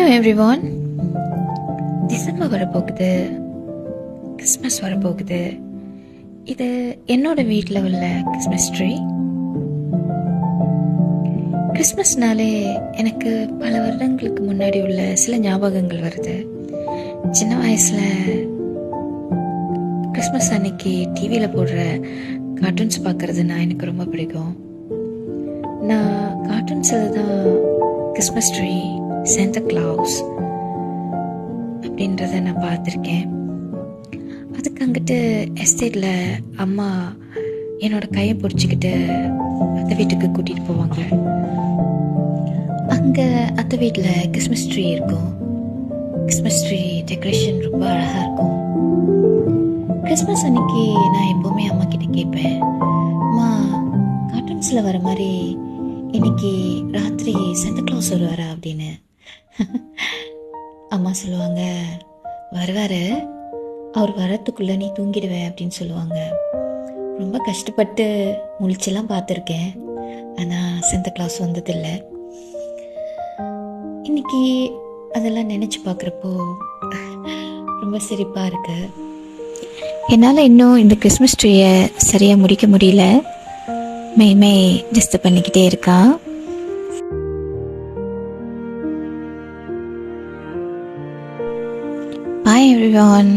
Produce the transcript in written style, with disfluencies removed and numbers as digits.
Hello everyone. December வரப்போகுது, Christmas வரப்போகுது. இது என்னோட வீட்டில் உள்ள கிறிஸ்மஸ் ட்ரீ. கிறிஸ்மஸ்னாலே எனக்கு பல வருடங்களுக்கு முன்னாடி உள்ள சில ஞாபகங்கள் வருது. சின்ன வயசில் கிறிஸ்மஸ் அன்னைக்கு டிவியில் போடுற கார்ட்டூன்ஸ் பார்க்குறதுனா எனக்கு ரொம்ப பிடிக்கும். நான் கார்ட்டூன்ஸில் தான் கிறிஸ்மஸ் ட்ரீ, சாண்டா கிளாஸ் அப்படின்றத நான் பார்த்துருக்கேன். அதுக்கு அங்கிட்டு எஸ்டேட்டில் அம்மா என்னோட கையை பிடிச்சிக்கிட்டு அத்தை வீட்டுக்கு கூட்டிகிட்டு போவாங்க. அங்கே அத்தை வீட்டில் கிறிஸ்மஸ் ட்ரீ இருக்கும். கிறிஸ்மஸ் ட்ரீ டெக்கரேஷன் ரொம்ப அழகாக இருக்கும். கிறிஸ்மஸ் அன்னைக்கு நான் எப்போவுமே அம்மா கிட்ட கேட்பேன், அம்மா கார்ட்டூன்ஸில் வர மாதிரி இன்னைக்கு ராத்திரி சாண்டா கிளாஸ் வருவாரா அப்படின்னு. அம்மா சொல்லுவாங்க, வருவார், அவர் வரத்துக்குள்ளே நீ தூங்கிடுவேன் அப்படின்னு சொல்லுவாங்க. ரொம்ப கஷ்டப்பட்டு முழிச்செல்லாம் பார்த்துருக்கேன், ஆனால் சாண்டா கிளாஸ் வந்ததில்லை. இன்னைக்கு அதெல்லாம் நினச்சி பார்க்குறப்போ ரொம்ப சிரிப்பாக இருக்கு. என்னால் இன்னும் இந்த கிறிஸ்மஸ் ட்ரீயை சரியாக முடிக்க முடியல. மே டிஸ்டர்ப் பண்ணிக்கிட்டே இருக்கான். Bye everyone.